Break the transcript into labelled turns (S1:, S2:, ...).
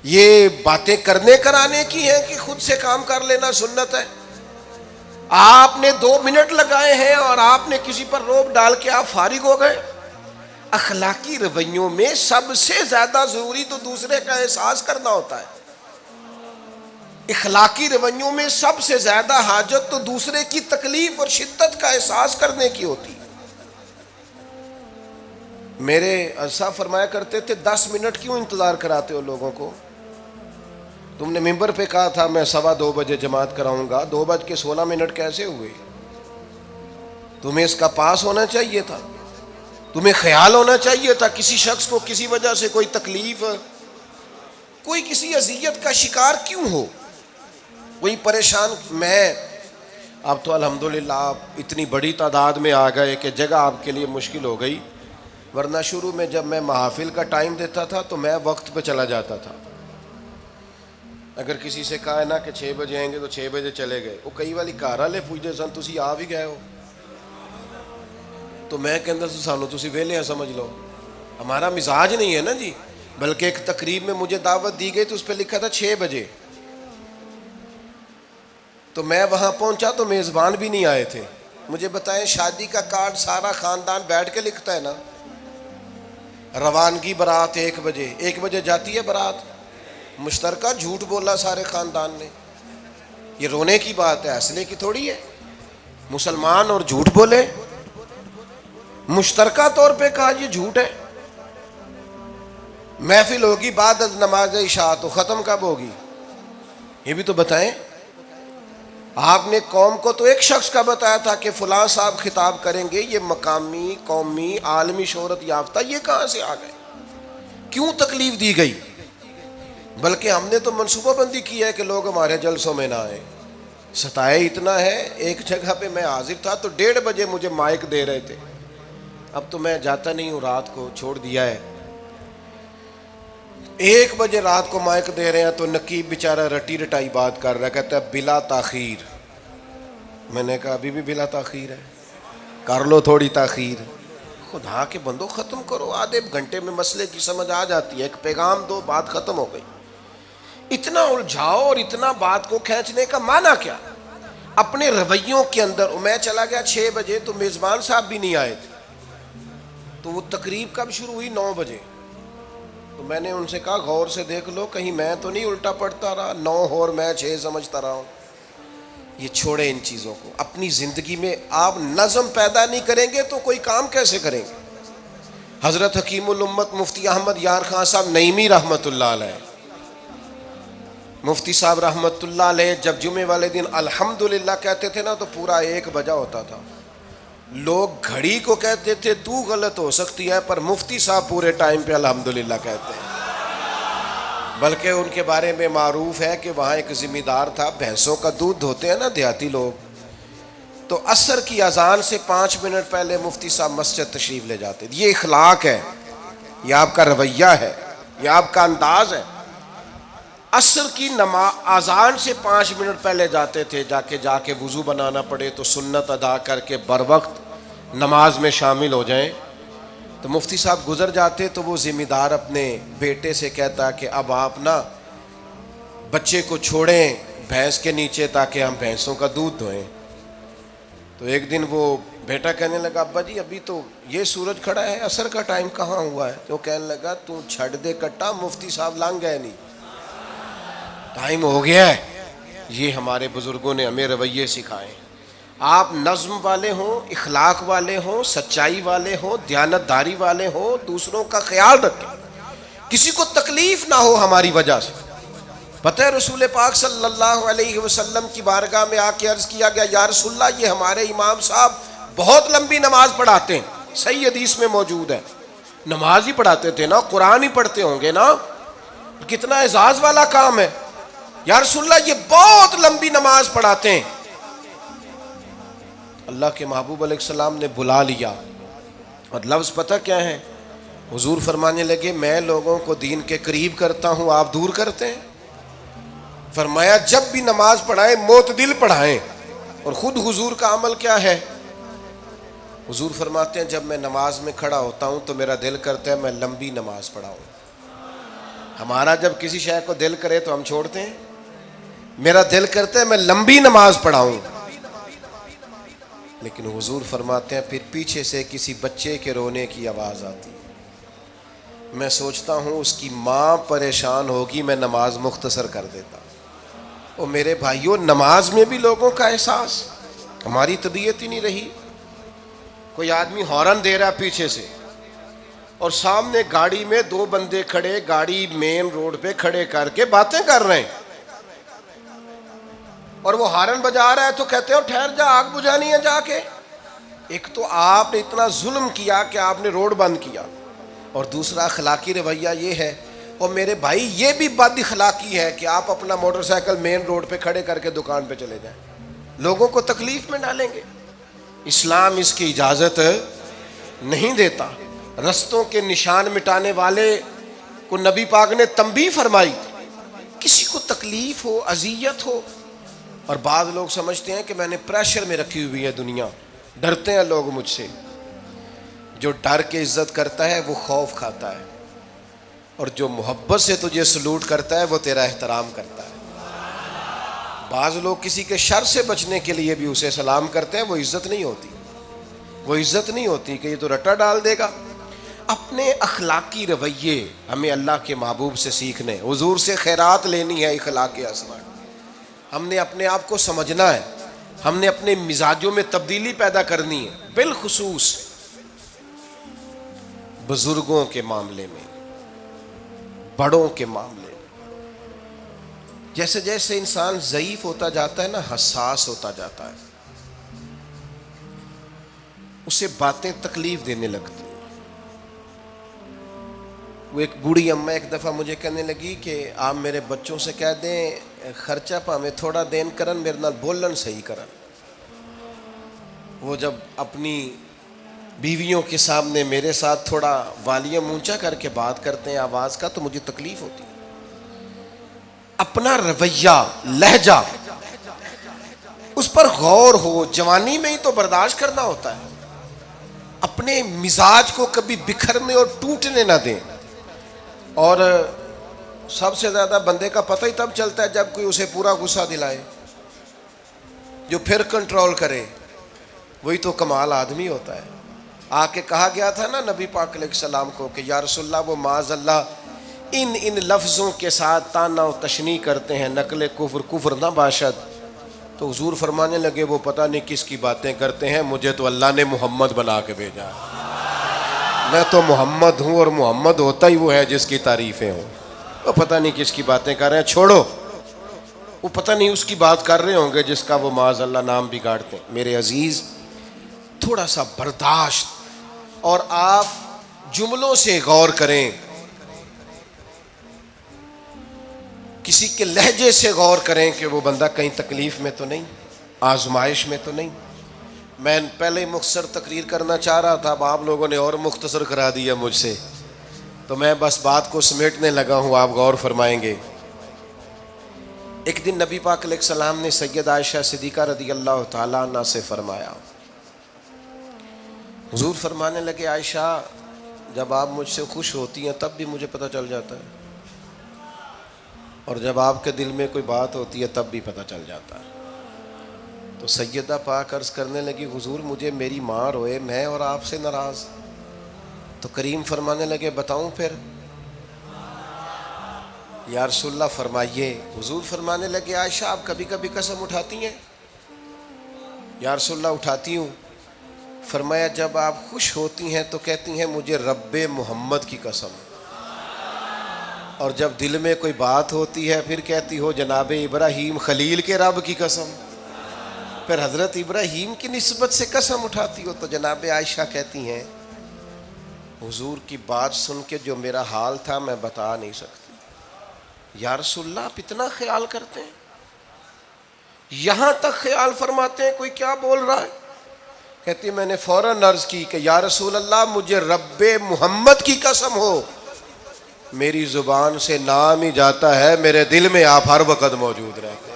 S1: یہ باتیں کرنے کرانے کی ہیں کہ خود سے کام کر لینا سنت ہے؟ آپ نے 2 منٹ لگائے ہیں اور آپ نے کسی پر روب ڈال کے آپ فارغ ہو گئے۔ اخلاقی رویوں میں سب سے زیادہ ضروری تو دوسرے کا احساس کرنا ہوتا ہے۔ اخلاقی رویوں میں سب سے زیادہ حاجت تو دوسرے کی تکلیف اور شدت کا احساس کرنے کی ہوتی ہے۔ میرے صاحب فرمایا کرتے تھے 10 منٹ کیوں انتظار کراتے ہو لوگوں کو؟ تم نے ممبر پہ کہا تھا میں 2:15 بجے جماعت کراؤں گا، 2:16 کیسے ہوئے؟ تمہیں اس کا پاس ہونا چاہیے تھا، تمہیں خیال ہونا چاہیے تھا کسی شخص کو کسی وجہ سے کوئی تکلیف، کوئی کسی اذیت کا شکار کیوں ہو، کوئی پریشان۔ میں اب تو الحمدللہ آپ اتنی بڑی تعداد میں آ گئے کہ جگہ آپ کے لیے مشکل ہو گئی، ورنہ شروع میں جب میں محافل کا ٹائم دیتا تھا تو میں وقت پہ چلا جاتا تھا۔ اگر کسی سے کہا ہے نا کہ 6 بجے آئیں گے تو 6 بجے چلے گئے، وہ کئی والی گھر والے پوچھتے سن تسی آ بھی گئے ہو، تو میں کہندا سی سانو تسی ویلے ہیں سمجھ لو، ہمارا مزاج نہیں ہے نا جی۔ بلکہ ایک تقریب میں مجھے دعوت دی گئی تو اس پہ لکھا تھا 6 بجے، تو میں وہاں پہنچا تو میزبان بھی نہیں آئے تھے۔ مجھے بتائیں شادی کا کارڈ سارا خاندان بیٹھ کے لکھتا ہے نا، روانگی برات 1 بجے جاتی ہے برات، مشترکہ جھوٹ بولا سارے خاندان نے، یہ رونے کی بات ہے، ہنسنے کی تھوڑی ہے۔ مسلمان اور جھوٹ بولے، مشترکہ طور پہ کہا یہ جھوٹ ہے۔ محفل ہوگی بعد از نماز عشاء، تو ختم کب ہوگی یہ بھی تو بتائیں۔ آپ نے قوم کو تو ایک شخص کا بتایا تھا کہ فلاں صاحب خطاب کریں گے، یہ مقامی، قومی، عالمی شہرت یافتہ، یہ کہاں سے آ گئے؟ کیوں تکلیف دی گئی؟ بلکہ ہم نے تو منصوبہ بندی کی ہے کہ لوگ ہمارے جلسوں میں نہ آئیں۔ ستائے اتنا ہے، ایک جگہ پہ میں حاضر تھا تو 1:30 بجے مجھے مائک دے رہے تھے، اب تو میں جاتا نہیں ہوں، رات کو چھوڑ دیا ہے۔ 1 بجے رات کو مائک دے رہے ہیں تو نقیب بیچارہ رٹی رٹائی بات کر رہا ہے، کہتا ہے بلا تاخیر۔ میں نے کہا ابھی بھی بلا تاخیر ہے، کر لو تھوڑی تاخیر۔ خدا کے بندو ختم کرو، آدھے گھنٹے میں مسئلے کی سمجھ آ جاتی ہے، ایک پیغام دو، بات ختم ہو گئی۔ اتنا الجھاؤ اور اتنا بات کو کھینچنے کا معنی کیا؟ اپنے رویوں کے اندر۔ میں چلا گیا 6 بجے تو میزبان صاحب بھی نہیں آئے تھے، تو وہ تقریب کب شروع ہوئی؟ 9 بجے۔ تو میں نے ان سے کہا غور سے دیکھ لو کہیں میں تو نہیں الٹا پڑتا رہا، 9 اور میں 6 سمجھتا رہا ہوں۔ یہ چھوڑے ان چیزوں کو، اپنی زندگی میں آپ نظم پیدا نہیں کریں گے تو کوئی کام کیسے کریں گے؟ حضرت حکیم الامت مفتی احمد یار خان صاحب نعیمی رحمۃ اللہ علیہ، مفتی صاحب رحمۃ اللہ علیہ جب جمعے والے دن الحمدللہ کہتے تھے نا تو پورا 1 بجا ہوتا تھا۔ لوگ گھڑی کو کہتے تھے تو غلط ہو سکتی ہے، پر مفتی صاحب پورے ٹائم پہ الحمدللہ کہتے ہیں۔ بلکہ ان کے بارے میں معروف ہے کہ وہاں ایک ذمہ دار تھا، بھینسوں کا دودھ دھوتے ہیں نا دیہاتی لوگ، تو عصر کی اذان سے 5 منٹ پہلے مفتی صاحب مسجد تشریف لے جاتے۔ یہ اخلاق ہے، یہ آپ کا رویہ ہے، یہ آپ کا انداز ہے۔ عصر کی اذان سے 5 منٹ پہلے جاتے تھے، جا کے وضو بنانا پڑے تو سنت ادا کر کے بر وقت نماز میں شامل ہو جائیں۔ تو مفتی صاحب گزر جاتے تو وہ ذمہ دار اپنے بیٹے سے کہتا کہ اب آپ نا بچے کو چھوڑیں بھینس کے نیچے تاکہ ہم بھینسوں کا دودھ دھوئیں۔ تو ایک دن وہ بیٹا کہنے لگا ابا جی ابھی تو یہ سورج کھڑا ہے، عصر کا ٹائم کہاں ہوا ہے؟ تو کہنے لگا تو چھڑ دے کٹا، مفتی صاحب لنگ گئے نہیں، ٹائم ہو گیا ہے۔ یہ ہمارے بزرگوں نے ہمیں رویے سکھائے۔ آپ نظم والے ہوں، اخلاق والے ہوں، سچائی والے ہوں، دیانت داری والے ہوں، دوسروں کا خیال رکھیں، کسی کو تکلیف نہ ہو ہماری وجہ سے۔ پتہ ہے رسول پاک صلی اللہ علیہ وسلم کی بارگاہ میں آ کے عرض کیا گیا یا رسول اللہ یہ ہمارے امام صاحب بہت لمبی نماز پڑھاتے ہیں، صحیح حدیث میں موجود ہے۔ نماز ہی پڑھاتے تھے نا، قرآن ہی پڑھتے ہوں گے نا، کتنا اعزاز والا کام ہے۔ یا رسول اللہ یہ بہت لمبی نماز پڑھاتے ہیں۔ اللہ کے محبوب علیہ السلام نے بلا لیا، اور لفظ پتہ کیا ہے؟ حضور فرمانے لگے میں لوگوں کو دین کے قریب کرتا ہوں، آپ دور کرتے ہیں۔ فرمایا جب بھی نماز پڑھائیں معتدل پڑھائیں۔ اور خود حضور کا عمل کیا ہے؟ حضور فرماتے ہیں جب میں نماز میں کھڑا ہوتا ہوں تو میرا دل کرتا ہے میں لمبی نماز پڑھاؤں، ہمارا جب کسی شے کو دل کرے تو ہم چھوڑتے ہیں. میرا دل کرتا ہے میں لمبی نماز پڑھاؤں، لیکن حضور فرماتے ہیں پھر پیچھے سے کسی بچے کے رونے کی آواز آتی، میں سوچتا ہوں اس کی ماں پریشان ہوگی، میں نماز مختصر کر دیتا. اور میرے بھائیوں، نماز میں بھی لوگوں کا احساس، ہماری طبیعت ہی نہیں رہی. کوئی آدمی ہارن دے رہا ہے پیچھے سے، اور سامنے گاڑی میں دو بندے کھڑے، گاڑی مین روڈ پہ کھڑے کر کے باتیں کر رہے ہیں، اور وہ ہارن بجا رہا ہے تو کہتے ہو ٹھہر جا، آگ بجھانی ہے جا کے. ایک تو آپ نے اتنا ظلم کیا کہ آپ نے روڈ بند کیا، اور دوسرا اخلاقی رویہ یہ ہے. اور میرے بھائی یہ بھی بد اخلاقی ہے کہ آپ اپنا موٹر سائیکل مین روڈ پہ کھڑے کر کے دکان پہ چلے جائیں، لوگوں کو تکلیف میں ڈالیں گے. اسلام اس کی اجازت نہیں دیتا. رستوں کے نشان مٹانے والے کو نبی پاک نے تنبیہ فرمائی، کسی کو تکلیف ہو، اذیت ہو. اور بعض لوگ سمجھتے ہیں کہ میں نے پریشر میں رکھی ہوئی ہے دنیا، ڈرتے ہیں لوگ مجھ سے. جو ڈر کے عزت کرتا ہے وہ خوف کھاتا ہے، اور جو محبت سے تجھے سلوٹ کرتا ہے وہ تیرا احترام کرتا ہے. بعض لوگ کسی کے شر سے بچنے کے لیے بھی اسے سلام کرتے ہیں، وہ عزت نہیں ہوتی، وہ عزت نہیں ہوتی کہ یہ تو رٹا ڈال دے گا. اپنے اخلاقی رویے ہمیں اللہ کے محبوب سے سیکھنے، حضور سے خیرات لینی ہے. اخلاق اسما، ہم نے اپنے آپ کو سمجھنا ہے، ہم نے اپنے مزاجوں میں تبدیلی پیدا کرنی ہے، بالخصوص بزرگوں کے معاملے میں، بڑوں کے معاملے میں. جیسے جیسے انسان ضعیف ہوتا جاتا ہے نا، حساس ہوتا جاتا ہے، اسے باتیں تکلیف دینے لگتی. وہ ایک بوڑھی اماں ایک دفعہ مجھے کہنے لگی کہ آپ میرے بچوں سے کہہ دیں خرچہ پاویں تھوڑا دین کرن، میرے نال بولن صحیح کرن. وہ جب اپنی بیویوں کے سامنے میرے ساتھ تھوڑا والیوم اونچا کر کے بات کرتے ہیں آواز کا، تو مجھے تکلیف ہوتی. اپنا رویہ، لہجہ، اس پر غور ہو. جوانی میں ہی تو برداشت کرنا ہوتا ہے. اپنے مزاج کو کبھی بکھرنے اور ٹوٹنے نہ دیں. اور سب سے زیادہ بندے کا پتہ ہی تب چلتا ہے جب کوئی اسے پورا غصہ دلائے، جو پھر کنٹرول کرے، وہی تو کمال آدمی ہوتا ہے. آ کے کہا گیا تھا نا نبی پاک علیہ السلام کو کہ یا رسول اللہ وہ معاذ اللہ ان لفظوں کے ساتھ تانا و تشنیع کرتے ہیں، نقل کفر، کفر نہ باشد. تو حضور فرمانے لگے وہ پتہ نہیں کس کی باتیں کرتے ہیں، مجھے تو اللہ نے محمد بنا کے بھیجا، میں تو محمد ہوں، اور محمد ہوتا ہی وہ ہے جس کی تعریفیں ہوں. وہ پتہ نہیں کس کی باتیں کر رہے ہیں، چھوڑو. وہ پتہ نہیں اس کی بات کر رہے ہوں گے جس کا وہ معاذ اللہ نام بگاڑتے ہیں. میرے عزیز، تھوڑا سا برداشت، اور آپ جملوں سے غور کریں، کسی کے لہجے سے غور کریں کہ وہ بندہ کہیں تکلیف میں تو نہیں، آزمائش میں تو نہیں. میں پہلے مختصر تقریر کرنا چاہ رہا تھا، اب آپ لوگوں نے اور مختصر کرا دیا مجھ سے، تو میں بس بات کو سمیٹنے لگا ہوں، آپ غور فرمائیں گے. ایک دن نبی پاک علیہ السلام نے سید عائشہ صدیقہ رضی اللہ تعالیٰ عنہ سے فرمایا. حضور فرمانے لگے عائشہ جب آپ مجھ سے خوش ہوتی ہیں تب بھی مجھے پتہ چل جاتا ہے، اور جب آپ کے دل میں کوئی بات ہوتی ہے تب بھی پتہ چل جاتا ہے. تو سیدہ پاک عرض کرنے لگی حضور مجھے میری ماں روئے، میں اور آپ سے ناراض. تو کریم فرمانے لگے بتاؤں پھر؟ یا رسول اللہ فرمائیے. حضور فرمانے لگے عائشہ آپ کبھی کبھی قسم اٹھاتی ہیں؟ یا رسول اللہ اٹھاتی ہوں. فرمایا جب آپ خوش ہوتی ہیں تو کہتی ہیں مجھے رب محمد کی قسم، اور جب دل میں کوئی بات ہوتی ہے پھر کہتی ہو جناب ابراہیم خلیل کے رب کی قسم. پھر حضرت ابراہیم کی نسبت سے قسم اٹھاتی ہو. تو جناب عائشہ کہتی ہیں حضور کی بات سن کے جو میرا حال تھا میں بتا نہیں سکتی. یا رسول اللہ آپ اتنا خیال کرتے ہیں؟ یہاں تک خیال فرماتے ہیں کوئی کیا بول رہا ہے؟ کہتی میں نے فوراً عرض کی کہ یا رسول اللہ مجھے رب محمد کی قسم ہو، میری زبان سے نام ہی جاتا ہے، میرے دل میں آپ ہر وقت موجود رہتے.